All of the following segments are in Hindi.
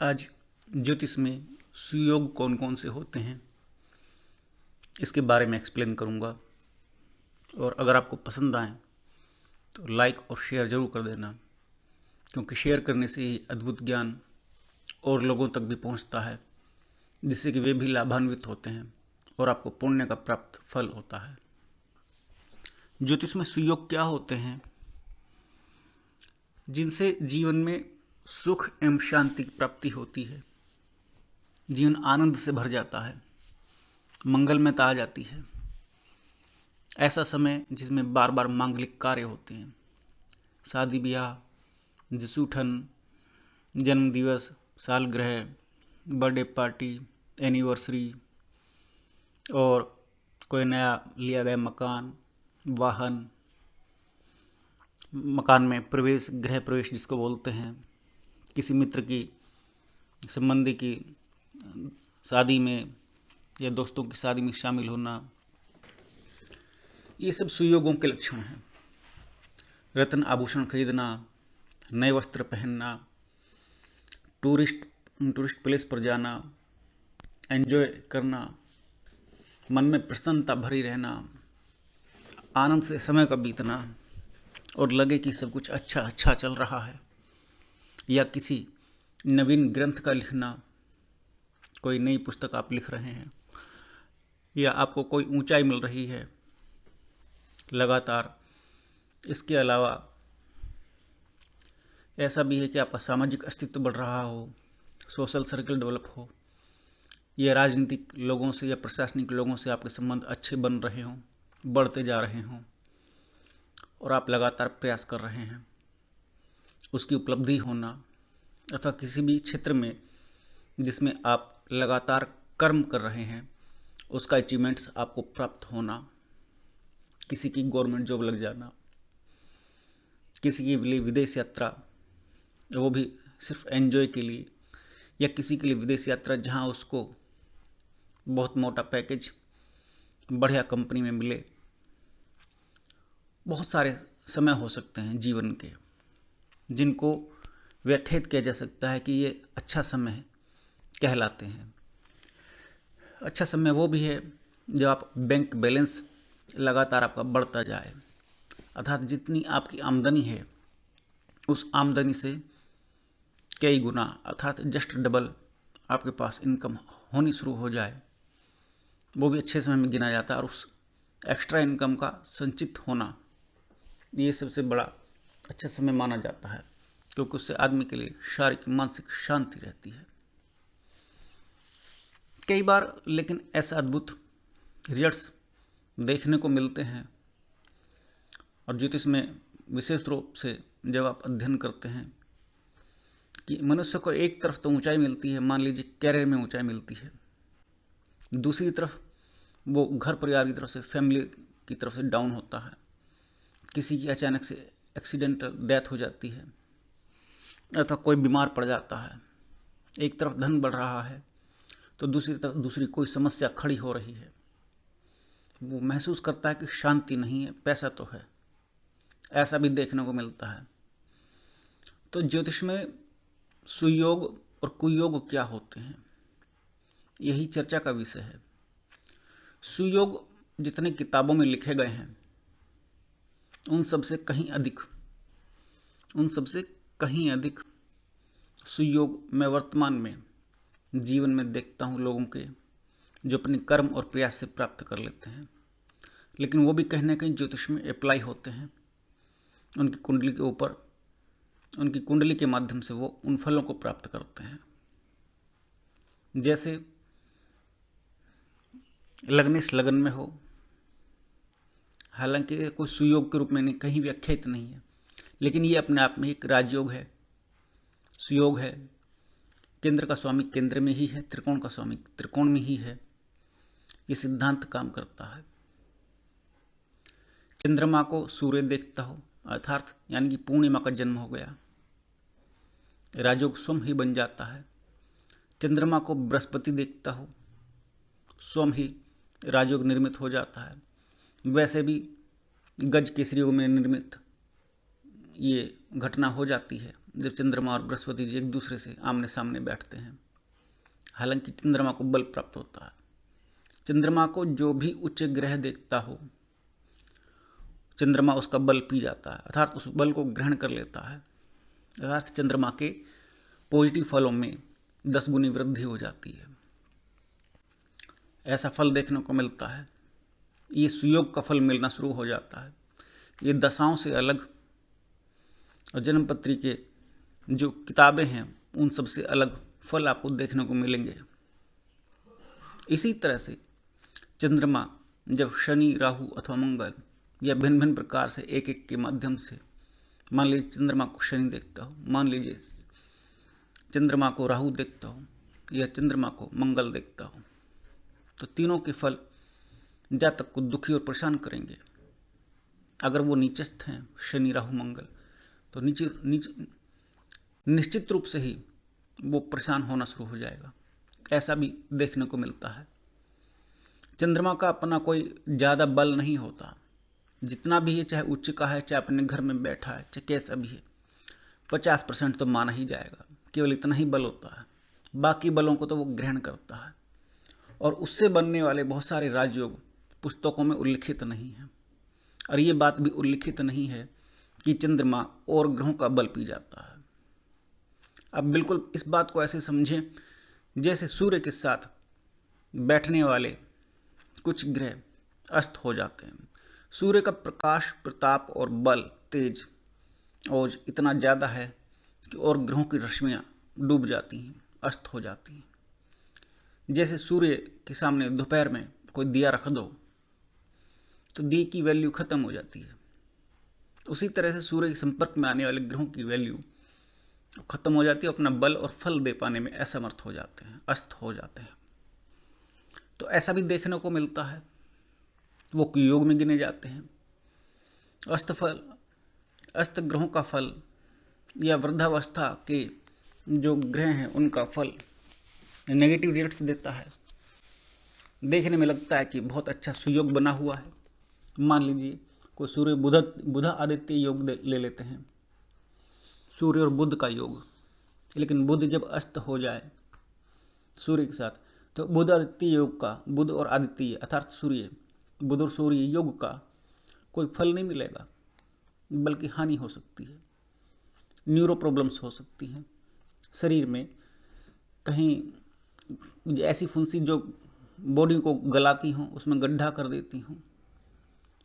आज ज्योतिष में सुयोग कौन कौन से होते हैं इसके बारे में एक्सप्लेन करूंगा। और अगर आपको पसंद आए तो लाइक और शेयर जरूर कर देना, क्योंकि शेयर करने से ही अद्भुत ज्ञान और लोगों तक भी पहुंचता है, जिससे कि वे भी लाभान्वित होते हैं और आपको पुण्य का प्राप्त फल होता है। ज्योतिष में सुयोग क्या होते हैं? जिनसे जीवन में सुख एवं शांति की प्राप्ति होती है, जीवन आनंद से भर जाता है, मंगलमयता आ जाती है। ऐसा समय जिसमें बार बार मांगलिक कार्य होते हैं, शादी ब्याह, जसूठन, जन्म दिवस, सालगिरह, बर्थडे पार्टी, एनिवर्सरी, और कोई नया लिया गया मकान, वाहन, मकान में प्रवेश, गृह प्रवेश जिसको बोलते हैं, किसी मित्र की, संबंधी की शादी में या दोस्तों की शादी में शामिल होना, ये सब सुयोगों के लक्षण हैं। रत्न आभूषण खरीदना, नए वस्त्र पहनना, टूरिस्ट प्लेस पर जाना, एंजॉय करना, मन में प्रसन्नता भरी रहना, आनंद से समय का बीतना और लगे कि सब कुछ अच्छा चल रहा है, या किसी नवीन ग्रंथ का लिखना, कोई नई पुस्तक आप लिख रहे हैं, या आपको कोई ऊंचाई मिल रही है लगातार। इसके अलावा ऐसा भी है कि आपका सामाजिक अस्तित्व बढ़ रहा हो, सोशल सर्कल डेवलप हो, या राजनीतिक लोगों से या प्रशासनिक लोगों से आपके संबंध अच्छे बन रहे हों, बढ़ते जा रहे हों, और आप लगातार प्रयास कर रहे हैं, उसकी उपलब्धि होना, अथवा किसी भी क्षेत्र में जिसमें आप लगातार कर्म कर रहे हैं उसका अचीवमेंट्स आपको प्राप्त होना, किसी की गवर्नमेंट जॉब लग जाना, किसी के लिए विदेश यात्रा, वो भी सिर्फ एंजॉय के लिए, या किसी के लिए विदेश यात्रा जहां उसको बहुत मोटा पैकेज बढ़िया कंपनी में मिले। बहुत सारे समय हो सकते हैं जीवन के जिनको व्याख्यात किया जा सकता है कि ये अच्छा समय कहलाते हैं। अच्छा समय वो भी है जब आप बैंक बैलेंस लगातार आपका बढ़ता जाए, अर्थात जितनी आपकी आमदनी है उस आमदनी से कई गुना, अर्थात जस्ट डबल आपके पास इनकम होनी शुरू हो जाए, वो भी अच्छे समय में गिना जाता है। और उस एक्स्ट्रा इनकम का संचित होना, ये सबसे बड़ा अच्छा समय माना जाता है, क्योंकि उससे आदमी के लिए शारीरिक मानसिक शांति रहती है। कई बार लेकिन ऐसा अद्भुत रिजल्ट्स देखने को मिलते हैं, और ज्योतिष में विशेष रूप से जब आप अध्ययन करते हैं कि मनुष्य को एक तरफ तो ऊंचाई मिलती है, मान लीजिए कैरियर में ऊंचाई मिलती है, दूसरी तरफ वो घर परिवार की तरफ से, फैमिली की तरफ से डाउन होता है, किसी की अचानक से एक्सीडेंटल डेथ हो जाती है, अथवा कोई बीमार पड़ जाता है। एक तरफ धन बढ़ रहा है तो दूसरी तरफ दूसरी कोई समस्या खड़ी हो रही है, वो महसूस करता है कि शांति नहीं है, पैसा तो है। ऐसा भी देखने को मिलता है। तो ज्योतिष में सुयोग और कुयोग क्या होते हैं, यही चर्चा का विषय है। सुयोग जितने किताबों में लिखे गए हैं उन सबसे कहीं अधिक सुयोग मैं वर्तमान में जीवन में देखता हूँ लोगों के, जो अपने कर्म और प्रयास से प्राप्त कर लेते हैं, लेकिन वो भी कहीं ना कहीं ज्योतिष में अप्लाई होते हैं। उनकी कुंडली के ऊपर, उनकी कुंडली के माध्यम से वो उन फलों को प्राप्त करते हैं। जैसे लग्नेश लगन में हो, हालांकि कोई सुयोग के रूप में नहीं, कहीं व्याख्यात नहीं है, लेकिन ये अपने आप में एक राजयोग है, सुयोग है। केंद्र का स्वामी केंद्र में ही है, त्रिकोण का स्वामी त्रिकोण में ही है। ये सिद्धांत काम करता है। चंद्रमा को सूर्य देखता हो, अर्थात यानी कि पूर्णिमा का जन्म हो गया, राजयोग स्वयं ही बन जाता है। चंद्रमा को बृहस्पति देखता हो, स्वयं ही राजयोग निर्मित हो जाता है। वैसे भी गज केसरी योग में निर्मित ये घटना हो जाती है जब चंद्रमा और बृहस्पति जी एक दूसरे से आमने सामने बैठते हैं। हालांकि चंद्रमा को बल प्राप्त होता है। चंद्रमा को जो भी उच्च ग्रह देखता हो, चंद्रमा उसका बल पी जाता है, अर्थात उस बल को ग्रहण कर लेता है। अर्थात चंद्रमा के पॉजिटिव फलों में 10 गुनी वृद्धि हो जाती है। ऐसा फल देखने को मिलता है। ये सुयोग का फल मिलना शुरू हो जाता है। ये दशाओं से अलग और जन्मपत्री के जो किताबें हैं उन सब से अलग फल आपको देखने को मिलेंगे। इसी तरह से चंद्रमा जब शनि, राहु अथवा मंगल या भिन्न भिन्न प्रकार से एक एक के माध्यम से, मान लीजिए चंद्रमा को शनि देखता हो, मान लीजिए चंद्रमा को राहु देखता हो या चंद्रमा को मंगल देखता हो, तो तीनों के फल जातक को दुखी और परेशान करेंगे। अगर वो नीचस्थ हैं, शनि, राहु, मंगल, तो निश्चित रूप से ही वो परेशान होना शुरू हो जाएगा। ऐसा भी देखने को मिलता है। चंद्रमा का अपना कोई ज़्यादा बल नहीं होता। जितना भी है, चाहे उच्च का है, चाहे अपने घर में बैठा है, चाहे कैसा भी है, 50% तो माना ही जाएगा। केवल इतना ही बल होता है। बाकी बलों को तो वो ग्रहण करता है। और उससे बनने वाले बहुत सारे राजयोग पुस्तकों में उल्लिखित नहीं है। और ये बात भी उल्लिखित नहीं है कि चंद्रमा और ग्रहों का बल पी जाता है। अब बिल्कुल इस बात को ऐसे समझें जैसे सूर्य के साथ बैठने वाले कुछ ग्रह अस्त हो जाते हैं। सूर्य का प्रकाश, प्रताप और बल, तेज और इतना ज़्यादा है कि और ग्रहों की रश्मियाँ डूब जाती हैं, अस्त हो जाती हैं। जैसे सूर्य के सामने दोपहर में कोई दिया रख दो तो दिए की वैल्यू खत्म हो जाती है। उसी तरह से सूर्य के संपर्क में आने वाले ग्रहों की वैल्यू खत्म हो जाती है, अपना बल और फल दे पाने में असमर्थ हो जाते हैं, अस्त हो जाते हैं। तो ऐसा भी देखने को मिलता है। वो कुयोग में गिने जाते हैं। अस्त ग्रहों का फल या वृद्धावस्था के जो ग्रह हैं उनका फल नेगेटिव रिजल्ट्स देता है। देखने में लगता है कि बहुत अच्छा सुयोग बना हुआ है। मान लीजिए कोई सूर्य बुध आदित्य योग ले लेते हैं, सूर्य और बुध का योग। लेकिन बुध जब अस्त हो जाए सूर्य के साथ, तो बुध आदित्य योग का, बुध और आदित्य अर्थात सूर्य, बुध और सूर्य योग का कोई फल नहीं मिलेगा, बल्कि हानि हो सकती है। न्यूरो प्रॉब्लम्स हो सकती हैं। शरीर में कहीं ऐसी फुंसी जो बॉडी को गलाती हों, उसमें गड्ढा कर देती हों,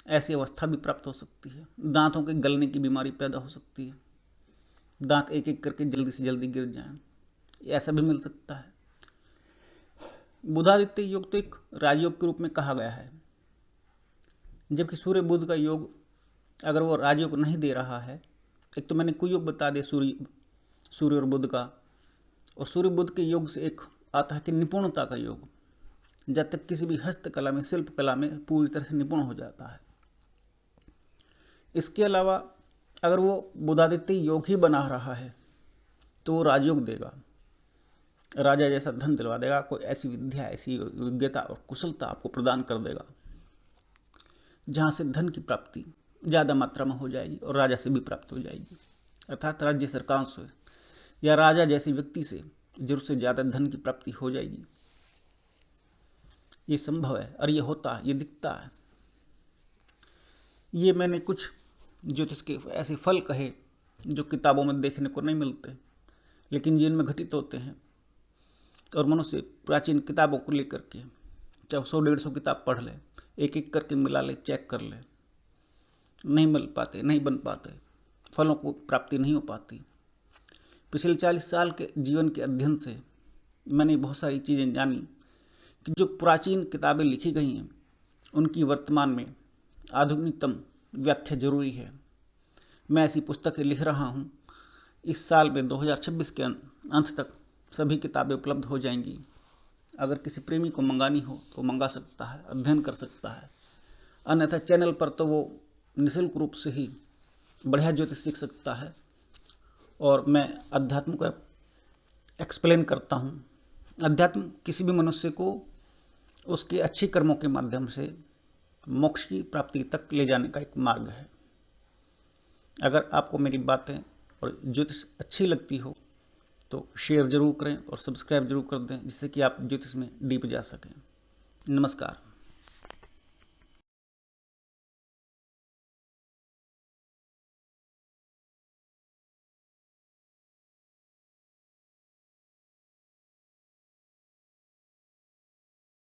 ऐसी अवस्था भी प्राप्त हो सकती है। दांतों के गलने की बीमारी पैदा हो सकती है। दांत एक एक करके जल्दी से जल्दी गिर जाएं, ऐसा भी मिल सकता है। बुधादित्य योग तो एक राजयोग के रूप में कहा गया है, जबकि सूर्य बुध का योग अगर वो राजयोग नहीं दे रहा है, एक तो मैंने कुयोग बता दिया सूर्य और बुध का, और सूर्य बुध के योग से एक आता है कि निपुणता का योग, जब तक किसी भी हस्तकला में, शिल्प कला में पूरी तरह से निपुण हो जाता है। इसके अलावा अगर वो बुधादित्य योग ही बना रहा है तो वो राजयोग देगा, राजा जैसा धन दिलवा देगा, कोई ऐसी विद्या, ऐसी योग्यता और कुशलता आपको प्रदान कर देगा जहाँ से धन की प्राप्ति ज़्यादा मात्रा में हो जाएगी और राजा से भी प्राप्त हो जाएगी। अर्थात राज्य सरकार से या राजा जैसे व्यक्ति से जरूरत से ज़्यादा धन की प्राप्ति हो जाएगी। ये संभव है और ये होता है, ये दिखता है। ये मैंने कुछ ज्योतिष के ऐसे फल कहे जो किताबों में देखने को नहीं मिलते, लेकिन जीवन में घटित होते हैं। और मनुष्य प्राचीन किताबों को लेकर के चाहे 100-150 किताब पढ़ ले, एक एक करके मिला ले, चेक कर ले, नहीं मिल पाते, नहीं बन पाते, फलों को प्राप्ति नहीं हो पाती। पिछले 40 साल के जीवन के अध्ययन से मैंने बहुत सारी चीज़ें जानी कि जो प्राचीन किताबें लिखी गई हैं उनकी वर्तमान में आधुनिकतम व्याख्या जरूरी है। मैं ऐसी पुस्तकें लिख रहा हूँ। इस साल में 2026 के अंत तक सभी किताबें उपलब्ध हो जाएंगी। अगर किसी प्रेमी को मंगानी हो तो मंगा सकता है, अध्ययन कर सकता है। अन्यथा चैनल पर तो वो निःशुल्क रूप से ही बढ़िया ज्योतिष सीख सकता है। और मैं अध्यात्म को एक्सप्लेन करता हूँ। अध्यात्म किसी भी मनुष्य को उसके अच्छे कर्मों के माध्यम से मोक्ष की प्राप्ति तक ले जाने का एक मार्ग है। अगर आपको मेरी बातें और ज्योतिष अच्छी लगती हो तो शेयर जरूर करें और सब्सक्राइब जरूर कर दें, जिससे कि आप ज्योतिष में डीप जा सकें। नमस्कार।